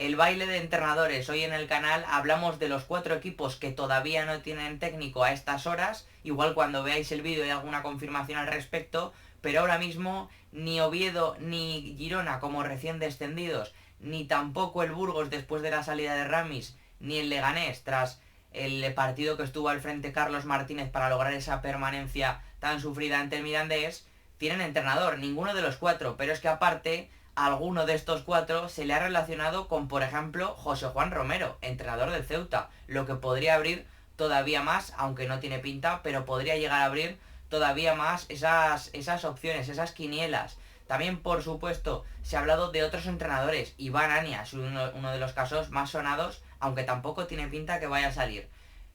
el baile de entrenadores. Hoy en el canal hablamos de los 4 equipos que todavía no tienen técnico a estas horas. Igual cuando veáis el vídeo hay alguna confirmación al respecto. Pero ahora mismo ni Oviedo ni Girona como recién descendidos, ni tampoco el Burgos después de la salida de Ramis, ni el Leganés tras el partido que estuvo al frente Carlos Martínez para lograr esa permanencia tan sufrida ante el Mirandés, tienen entrenador, ninguno de los 4, pero es que aparte alguno de estos 4 se le ha relacionado con, por ejemplo, José Juan Romero, entrenador del Ceuta, lo que podría abrir todavía más, aunque no tiene pinta, pero podría llegar a abrir todavía más esas opciones, esas quinielas. También, por supuesto, se ha hablado de otros entrenadores. Iván Anias, uno de los casos más sonados, aunque tampoco tiene pinta que vaya a salir.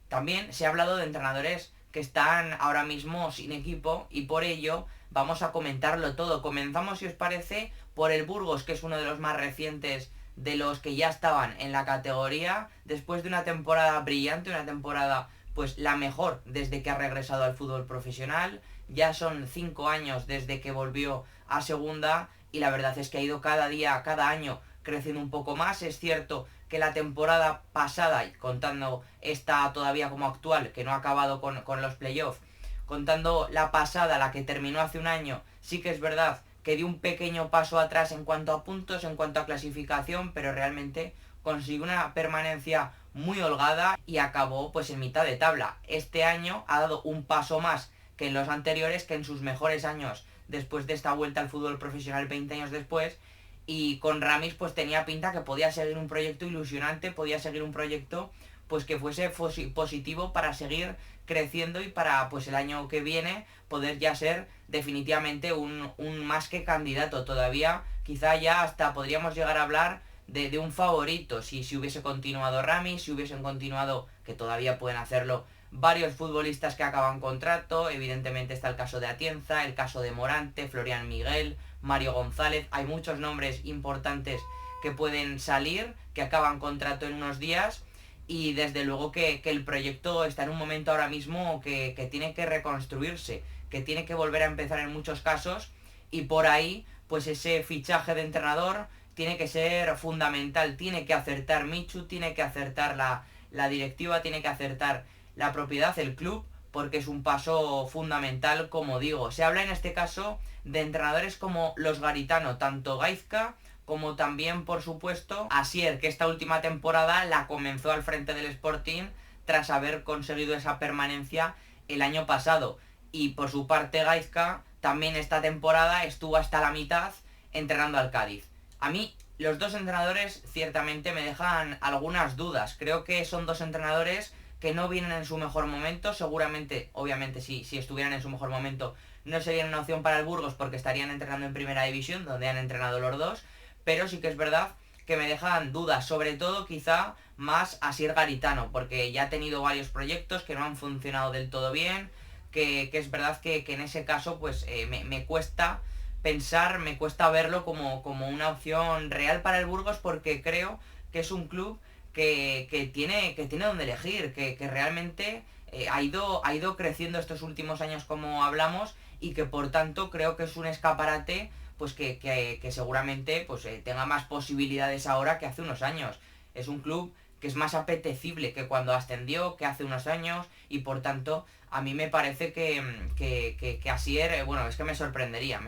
También se ha hablado de entrenadores que están ahora mismo sin equipo y por ello vamos a comentarlo todo. Comenzamos, si os parece, por el Burgos, que es uno de los más recientes de los que ya estaban en la categoría, después de una temporada brillante, una temporada pues la mejor desde que ha regresado al fútbol profesional. Ya son 5 años desde que volvió a segunda y la verdad es que ha ido cada día, cada año creciendo un poco más. Es cierto que la temporada pasada, contando esta todavía como actual, que no ha acabado con los playoffs, contando la pasada, la que terminó hace un año, sí que es verdad que dio un pequeño paso atrás en cuanto a puntos, en cuanto a clasificación, pero realmente consiguió una permanencia muy holgada y acabó pues en mitad de tabla. Este año ha dado un paso más que en los anteriores, que en sus mejores años después de esta vuelta al fútbol profesional 20 años después, y con Ramis pues tenía pinta que podía seguir un proyecto ilusionante, podía seguir un proyecto pues que fuese positivo para seguir creciendo y para pues el año que viene poder ya ser definitivamente un más que candidato. Todavía quizá ya hasta podríamos llegar a hablar de un favorito si hubiese continuado Ramis, si hubiesen continuado, que todavía pueden hacerlo, varios futbolistas que acaban contrato. Evidentemente está el caso de Atienza, el caso de Morante, Florian Miguel, Mario González. Hay muchos nombres importantes que pueden salir, que acaban contrato en unos días. Y desde luego que el proyecto está en un momento ahora mismo que tiene que reconstruirse, que tiene que volver a empezar en muchos casos. Y por ahí, pues ese fichaje de entrenador tiene que ser fundamental. Tiene que acertar Michu, tiene que acertar la directiva, tiene que acertar la propiedad, el club, porque es un paso fundamental, como digo. Se habla en este caso de entrenadores como los Garitano, tanto Gaizka como también, por supuesto, Asier, que esta última temporada la comenzó al frente del Sporting tras haber conseguido esa permanencia el año pasado. Y por su parte Gaizka también esta temporada estuvo hasta la mitad entrenando al Cádiz. A mí los dos entrenadores ciertamente me dejan algunas dudas. Creo que son dos entrenadores que no vienen en su mejor momento. Seguramente, obviamente, si estuvieran en su mejor momento no serían una opción para el Burgos porque estarían entrenando en primera división, donde han entrenado los dos. Pero sí que es verdad que me dejan dudas, sobre todo quizá más Asier Garitano, porque ya ha tenido varios proyectos que no han funcionado del todo bien, que es verdad que en ese caso pues me cuesta pensar, me cuesta verlo como una opción real para el Burgos, porque creo que es un club que tiene donde elegir, que realmente ha ido creciendo estos últimos años como hablamos, y que por tanto creo que es un escaparate pues que seguramente pues tenga más posibilidades ahora que hace unos años. Es un club que es más apetecible que cuando ascendió, que hace unos años, y por tanto a mí me parece que Asier, bueno, es que me sorprendería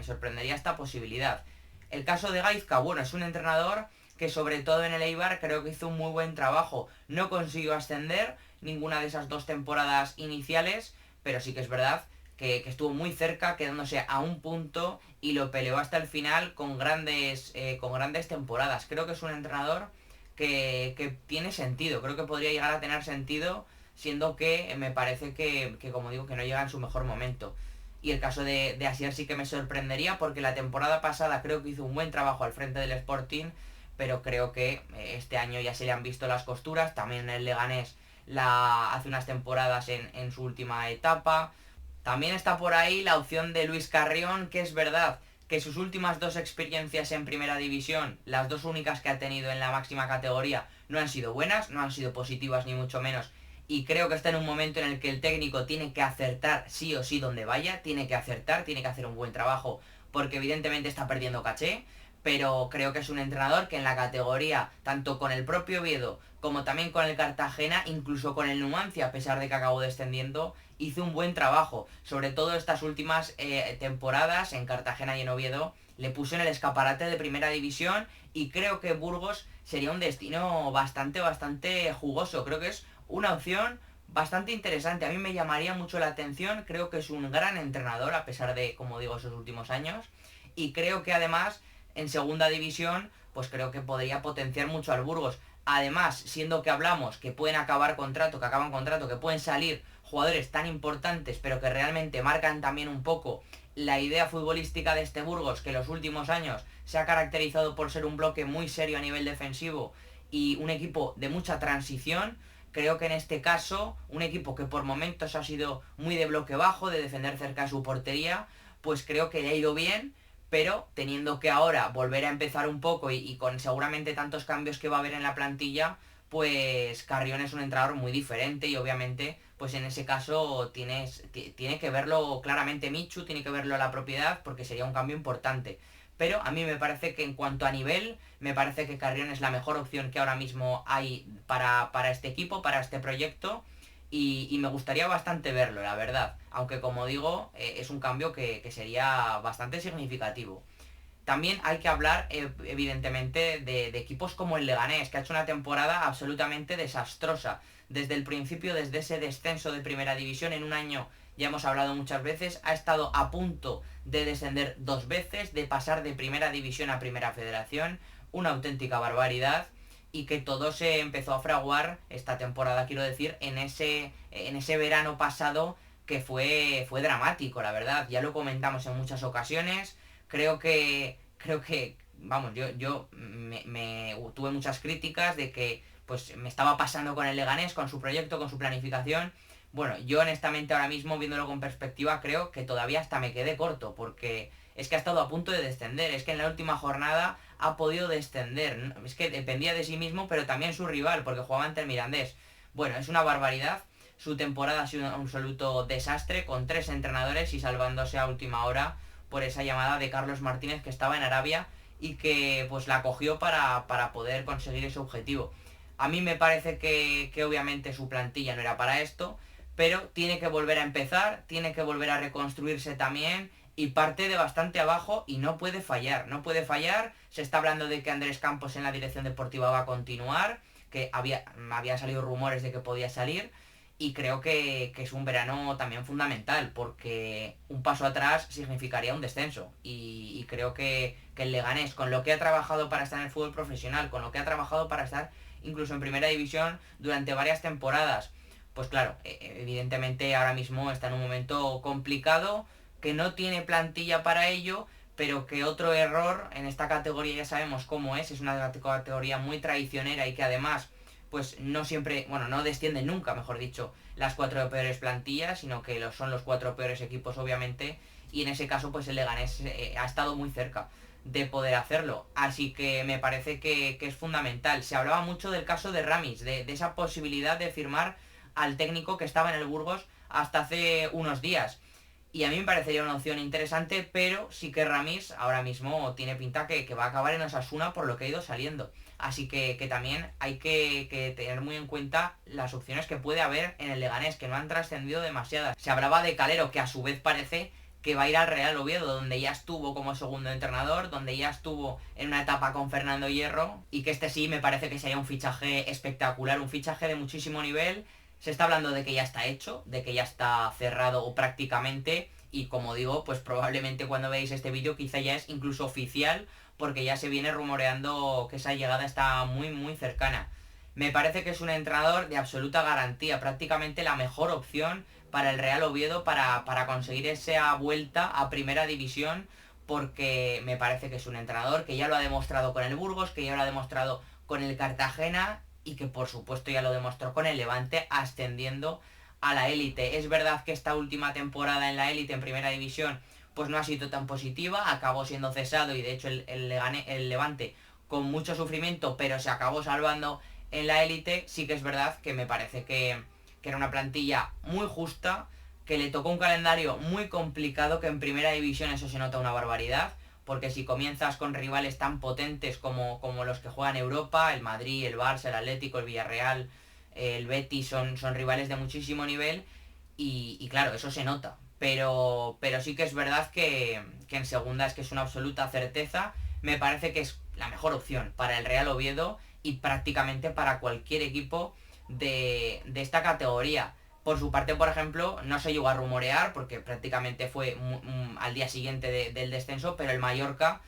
esta posibilidad. El caso de Gaizka, bueno, es un entrenador que sobre todo en el Eibar creo que hizo un muy buen trabajo. No consiguió ascender ninguna de esas 2 temporadas iniciales, pero sí que es verdad que estuvo muy cerca, quedándose a un punto, y lo peleó hasta el final con grandes temporadas. Creo que es un entrenador que tiene sentido, creo que podría llegar a tener sentido, siendo que me parece que como digo, que no llega en su mejor momento. Y el caso de Asier sí que me sorprendería, porque la temporada pasada creo que hizo un buen trabajo al frente del Sporting, pero creo que este año ya se le han visto las costuras. También el Leganés hace unas temporadas en su última etapa. También está por ahí la opción de Luis Carrión, que es verdad que sus últimas 2 experiencias en primera división, las 2 únicas que ha tenido en la máxima categoría, no han sido buenas, no han sido positivas ni mucho menos, y creo que está en un momento en el que el técnico tiene que acertar sí o sí donde vaya, tiene que acertar, tiene que hacer un buen trabajo, porque evidentemente está perdiendo caché, pero creo que es un entrenador que en la categoría, tanto con el propio Oviedo como también con el Cartagena, incluso con el Numancia, a pesar de que acabó descendiendo, hizo un buen trabajo. Sobre todo estas últimas temporadas en Cartagena y en Oviedo, le puso en el escaparate de primera división y creo que Burgos sería un destino bastante jugoso. Creo que es una opción bastante interesante. A mí me llamaría mucho la atención. Creo que es un gran entrenador, a pesar de, como digo, esos últimos años. Y creo que además, en segunda división, pues creo que podría potenciar mucho al Burgos. Además, siendo que hablamos que pueden acabar contrato, que acaban contrato, que pueden salir jugadores tan importantes, pero que realmente marcan también un poco la idea futbolística de este Burgos, que en los últimos años se ha caracterizado por ser un bloque muy serio a nivel defensivo y un equipo de mucha transición. Creo que en este caso, un equipo que por momentos ha sido muy de bloque bajo, de defender cerca de su portería, pues creo que le ha ido bien, pero teniendo que ahora volver a empezar un poco y con seguramente tantos cambios que va a haber en la plantilla, pues Carrión es un entrenador muy diferente y obviamente pues en ese caso tiene que verlo claramente Michu, tiene que verlo la propiedad porque sería un cambio importante. Pero a mí me parece que en cuanto a nivel, me parece que Carrión es la mejor opción que ahora mismo hay para este equipo, para este proyecto. Y me gustaría bastante verlo, la verdad. Aunque como digo, es un cambio que sería bastante significativo. También hay que hablar, evidentemente, de equipos como el Leganés, que ha hecho una temporada absolutamente desastrosa. Desde el principio, desde ese descenso de primera división en un año, ya hemos hablado muchas veces, ha estado a punto de descender 2 veces, de pasar de primera división a primera federación, una auténtica barbaridad, y que todo se empezó a fraguar esta temporada, quiero decir, en ese verano pasado que fue dramático, la verdad. Ya lo comentamos en muchas ocasiones. Creo que, vamos, yo tuve muchas críticas de que pues me estaba pasando con el Leganés, con su proyecto, con su planificación. Bueno, yo honestamente ahora mismo, viéndolo con perspectiva, creo que todavía hasta me quedé corto, porque es que ha estado a punto de descender, es que en la última jornada ha podido descender, es que dependía de sí mismo, pero también su rival, porque jugaba ante el Mirandés. Bueno, es una barbaridad, su temporada ha sido un absoluto desastre, con 3 entrenadores y salvándose a última hora por esa llamada de Carlos Martínez que estaba en Arabia y que pues la cogió para poder conseguir ese objetivo. A mí me parece que obviamente su plantilla no era para esto, pero tiene que volver a empezar, tiene que volver a reconstruirse también y parte de bastante abajo y no puede fallar, no puede fallar. Se está hablando de que Andrés Campos en la dirección deportiva va a continuar, que había salido rumores de que podía salir, y creo que es un verano también fundamental, porque un paso atrás significaría un descenso. Y creo que el Leganés, con lo que ha trabajado para estar en el fútbol profesional, con lo que ha trabajado para estar incluso en primera división durante varias temporadas, pues claro, evidentemente ahora mismo está en un momento complicado, que no tiene plantilla para ello, pero que otro error en esta categoría ya sabemos cómo es una categoría muy traicionera y que además pues no siempre, bueno, no descienden nunca, mejor dicho, las 4 peores plantillas, sino que son los 4 peores equipos, obviamente, y en ese caso, pues el Leganés ha estado muy cerca de poder hacerlo. Así que me parece que es fundamental. Se hablaba mucho del caso de Ramis, de esa posibilidad de firmar al técnico que estaba en el Burgos hasta hace unos días. Y a mí me parecería una opción interesante, pero sí que Ramis ahora mismo tiene pinta que va a acabar en Osasuna por lo que ha ido saliendo. Así que también hay que tener muy en cuenta las opciones que puede haber en el Leganés, que no han trascendido demasiadas. Se hablaba de Calero, que a su vez parece que va a ir al Real Oviedo, donde ya estuvo como segundo entrenador, donde ya estuvo en una etapa con Fernando Hierro, y que este sí me parece que sería un fichaje espectacular, un fichaje de muchísimo nivel. Se está hablando de que ya está hecho, de que ya está cerrado o prácticamente, y como digo, pues probablemente cuando veáis este vídeo quizá ya es incluso oficial, porque ya se viene rumoreando que esa llegada está muy cercana. Me parece que es un entrenador de absoluta garantía, prácticamente la mejor opción para el Real Oviedo para conseguir esa vuelta a primera división, porque me parece que es un entrenador que ya lo ha demostrado con el Burgos, que ya lo ha demostrado con el Cartagena y que por supuesto ya lo demostró con el Levante ascendiendo a la élite. Es verdad que esta última temporada en la élite, en primera división, pues no ha sido tan positiva, acabó siendo cesado y de hecho el Levante con mucho sufrimiento, pero se acabó salvando en la élite. Sí que es verdad que me parece que era una plantilla muy justa, que le tocó un calendario muy complicado, que en primera división eso se nota una barbaridad, porque si comienzas con rivales tan potentes como los que juegan Europa, el Madrid, el Barça, el Atlético, el Villarreal, el Betis, son rivales de muchísimo nivel, y claro, eso se nota. Pero sí que es verdad que en segunda es que es una absoluta certeza. Me parece que es la mejor opción para el Real Oviedo y prácticamente para cualquier equipo de esta categoría. Por su parte, por ejemplo, no se llegó a rumorear porque prácticamente fue al día siguiente del descenso, pero el Mallorca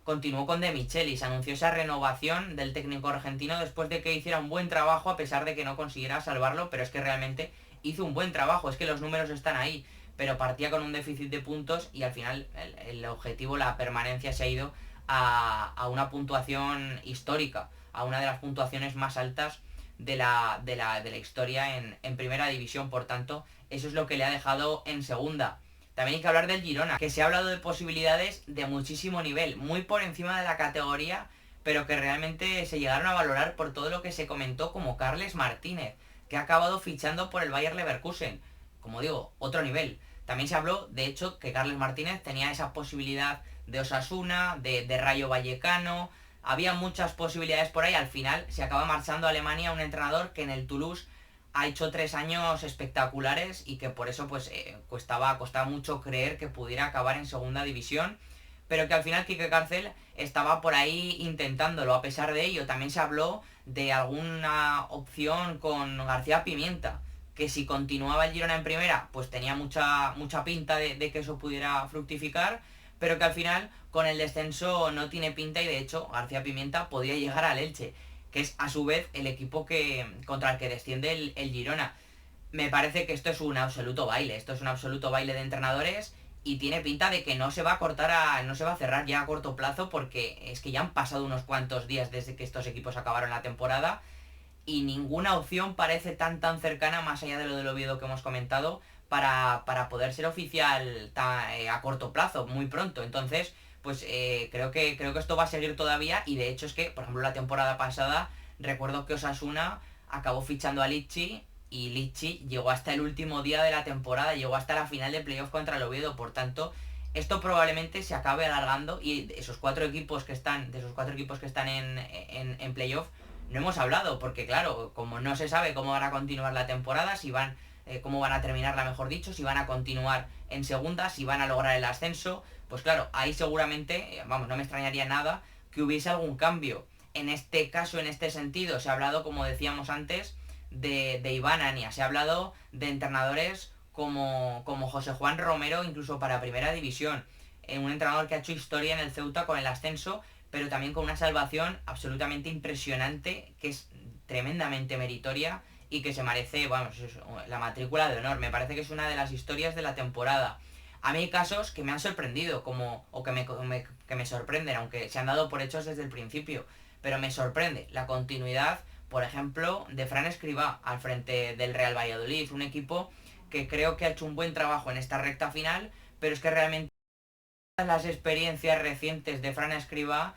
continuó con De Michelis. Anunció esa renovación del técnico argentino después de que hiciera un buen trabajo a pesar de que no consiguiera salvarlo, pero es que realmente hizo un buen trabajo, es que los números están ahí, pero partía con un déficit de puntos y al final el objetivo, la permanencia, se ha ido a una puntuación histórica, a una de las puntuaciones más altas de la historia en primera división. Por tanto, eso es lo que le ha dejado en segunda. También hay que hablar del Girona, que se ha hablado de posibilidades de muchísimo nivel, muy por encima de la categoría, pero que realmente se llegaron a valorar por todo lo que se comentó, como Carles Martínez, que ha acabado fichando por el Bayer Leverkusen. Como digo, otro nivel. También se habló, de hecho, que Carles Martínez tenía esa posibilidad de Osasuna, de Rayo Vallecano. Había muchas posibilidades por ahí. Al final se acaba marchando a Alemania un entrenador que en el Toulouse ha hecho 3 años espectaculares y que por eso pues costaba mucho creer que pudiera acabar en segunda división, pero que al final Quique Cárcel estaba por ahí intentándolo. A pesar de ello, también se habló de alguna opción con García Pimienta, que si continuaba el Girona en primera, pues tenía mucha pinta de que eso pudiera fructificar, pero que al final con el descenso no tiene pinta, y de hecho García Pimienta podía llegar al Elche, que es a su vez el equipo contra el que desciende el Girona. Me parece que esto es un absoluto baile, esto es un absoluto baile de entrenadores, y tiene pinta de que no se va a no se va a cerrar ya a corto plazo, porque es que ya han pasado unos cuantos días desde que estos equipos acabaron la temporada y ninguna opción parece tan cercana, más allá de lo del Oviedo que hemos comentado, para poder ser oficial a corto plazo, muy pronto. Entonces, pues creo que esto va a seguir todavía, y de hecho es que, por ejemplo, la temporada pasada recuerdo que Osasuna acabó fichando a Lichi, y Lichi llegó hasta el último día de la temporada, llegó hasta la final de playoff contra el Oviedo. Por tanto, esto probablemente se acabe alargando, y de esos cuatro equipos que están en playoff no hemos hablado, porque claro, como no se sabe cómo van a continuar la temporada, si van cómo van a terminarla, mejor dicho, si van a continuar en segunda, si van a lograr el ascenso, pues claro, ahí seguramente, vamos, no me extrañaría nada que hubiese algún cambio. En este caso, en este sentido, se ha hablado, como decíamos antes, de Iván Ania, se ha hablado de entrenadores como José Juan Romero, incluso para primera división, un entrenador que ha hecho historia en el Ceuta con el ascenso, pero también con una salvación absolutamente impresionante, que es tremendamente meritoria y que se merece, vamos, la matrícula de honor. Me parece que es una de las historias de la temporada. A mí hay casos que me han sorprendido, o que me sorprenden, aunque se han dado por hechos desde el principio, pero me sorprende la continuidad, por ejemplo, de Fran Escribá al frente del Real Valladolid, un equipo que creo que ha hecho un buen trabajo en esta recta final, pero es que realmente las experiencias recientes de Fran Escribá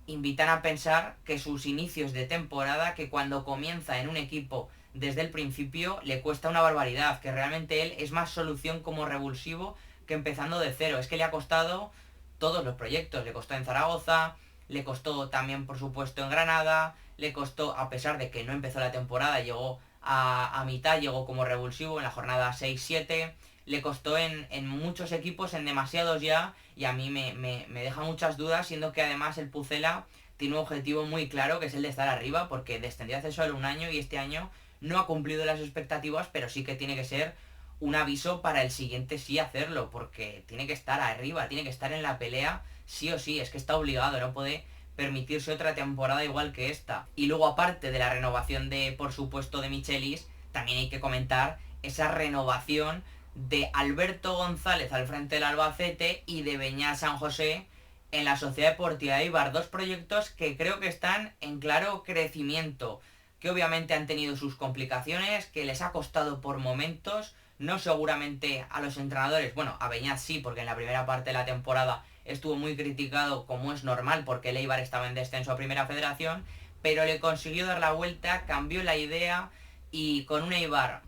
invitan a pensar que sus inicios de temporada, que cuando comienza en un equipo desde el principio le cuesta una barbaridad, que realmente él es más solución como revulsivo que empezando de cero. Es que le ha costado todos los proyectos, le costó en Zaragoza, le costó también por supuesto en Granada, le costó, a pesar de que no empezó la temporada, llegó a mitad, llegó como revulsivo en la jornada 6-7, le costó en muchos equipos, en demasiados ya, y a mí me deja muchas dudas, siendo que además el Pucela tiene un objetivo muy claro, que es el de estar arriba, porque descendió hace solo un año y este año no ha cumplido las expectativas, pero sí que tiene que ser un aviso para el siguiente sí hacerlo, porque tiene que estar arriba, tiene que estar en la pelea sí o sí, es que está obligado, no puede permitirse otra temporada igual que esta. Y luego, aparte de la renovación de, por supuesto, de Michelis, también hay que comentar esa renovación de Alberto González al frente del Albacete y de Beñat San José en la Sociedad Deportiva Eibar. Dos proyectos que creo que están en claro crecimiento, que obviamente han tenido sus complicaciones, que les ha costado por momentos, no seguramente a los entrenadores, bueno, a Beñat sí, porque en la primera parte de la temporada estuvo muy criticado, como es normal, porque el Eibar estaba en descenso a Primera Federación, pero le consiguió dar la vuelta, cambió la idea, y con un Eibar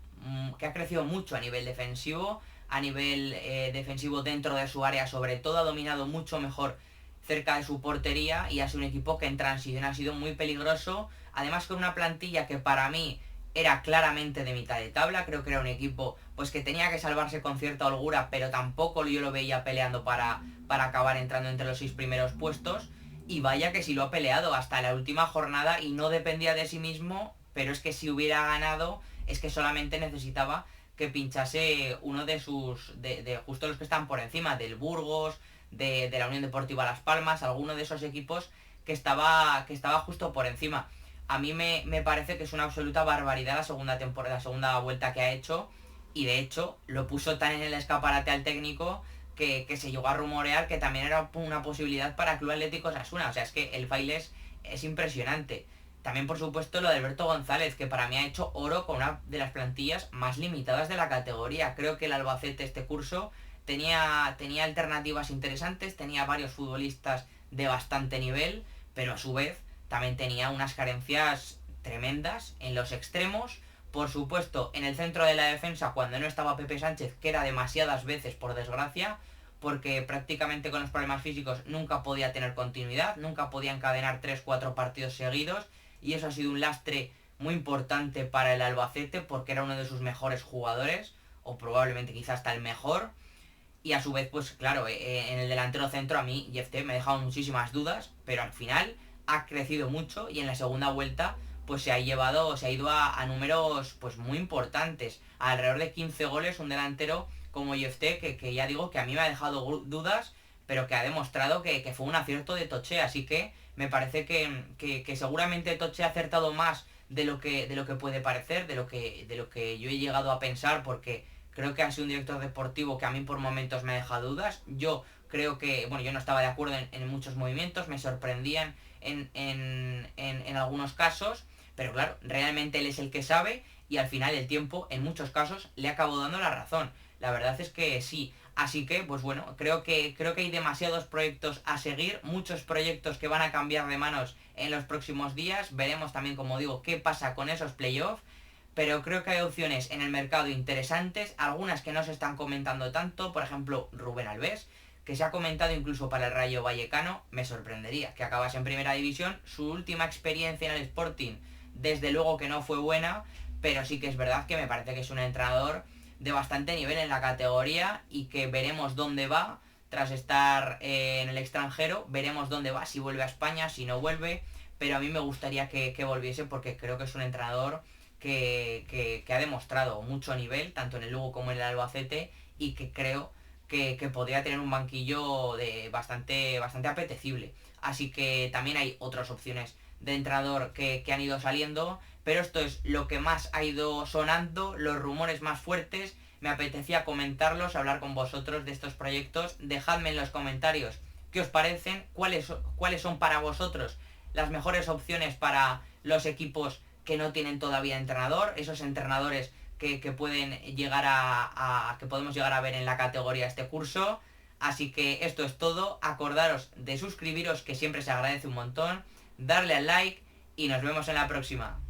que ha crecido mucho a nivel defensivo, dentro de su área, sobre todo ha dominado mucho mejor cerca de su portería y ha sido un equipo que en transición ha sido muy peligroso, además con una plantilla que para mí era claramente de mitad de tabla. Creo que era un equipo pues que tenía que salvarse con cierta holgura, pero tampoco yo lo veía peleando para acabar entrando entre los 6 primeros puestos. Y vaya que sí lo ha peleado hasta la última jornada y no dependía de sí mismo, pero es que si hubiera ganado, es que solamente necesitaba que pinchase uno de de justo los que están por encima, del Burgos, de la Unión Deportiva Las Palmas, alguno de esos equipos que estaba justo por encima. A mí me parece que es una absoluta barbaridad la segunda temporada, la segunda vuelta que ha hecho, y de hecho lo puso tan en el escaparate al técnico que se llegó a rumorear que también era una posibilidad para Club Atlético Osasuna. O sea, es que el baile es impresionante. También, por supuesto, lo de Alberto González, que para mí ha hecho oro con una de las plantillas más limitadas de la categoría. Creo que el Albacete este curso tenía alternativas interesantes, tenía varios futbolistas de bastante nivel, pero a su vez también tenía unas carencias tremendas en los extremos. Por supuesto, en el centro de la defensa, cuando no estaba Pepe Sánchez, que era demasiadas veces, por desgracia, porque prácticamente con los problemas físicos nunca podía tener continuidad, nunca podía encadenar 3 4 partidos seguidos, y eso ha sido un lastre muy importante para el Albacete, porque era uno de sus mejores jugadores, o probablemente quizás hasta el mejor. Y a su vez, pues claro, en el delantero centro a mí Jeff T me ha dejado muchísimas dudas, pero al final ha crecido mucho y en la segunda vuelta pues se ha ido a números pues muy importantes, alrededor de 15 goles, un delantero como Jeff T que ya digo que a mí me ha dejado dudas, pero que ha demostrado que fue un acierto de Toché, así que me parece que seguramente Toché ha acertado más de lo que puede parecer, de lo que yo he llegado a pensar, porque creo que ha sido un director deportivo que a mí por momentos me deja dudas. Yo creo que, bueno, yo no estaba de acuerdo en muchos movimientos, me sorprendían en algunos casos, pero claro, realmente él es el que sabe y al final el tiempo en muchos casos le acabó dando la razón. La verdad es que sí. Así que, pues bueno, creo que hay demasiados proyectos a seguir, muchos proyectos que van a cambiar de manos en los próximos días. Veremos también, como digo, qué pasa con esos playoffs, pero creo que hay opciones en el mercado interesantes, algunas que no se están comentando tanto, por ejemplo Rubén Alves, que se ha comentado incluso para el Rayo Vallecano. Me sorprendería que acabase en primera división. Su última experiencia en el Sporting desde luego que no fue buena, pero sí que es verdad que me parece que es un entrenador de bastante nivel en la categoría y que veremos dónde va tras estar en el extranjero. Veremos dónde va, si vuelve a España, si no vuelve, pero a mí me gustaría que volviese, porque creo que es un entrenador que ha demostrado mucho nivel, tanto en el Lugo como en el Albacete, y que creo que podría tener un banquillo bastante apetecible. Así que también hay otras opciones de entrenador que han ido saliendo, pero esto es lo que más ha ido sonando, los rumores más fuertes. Me apetecía comentarlos, hablar con vosotros de estos proyectos. Dejadme en los comentarios qué os parecen, cuáles son para vosotros las mejores opciones para los equipos que no tienen todavía entrenador, esos entrenadores que pueden llegar que podemos llegar a ver en la categoría este curso. Así que esto es todo. Acordaros de suscribiros, que siempre se agradece un montón, darle al like y nos vemos en la próxima.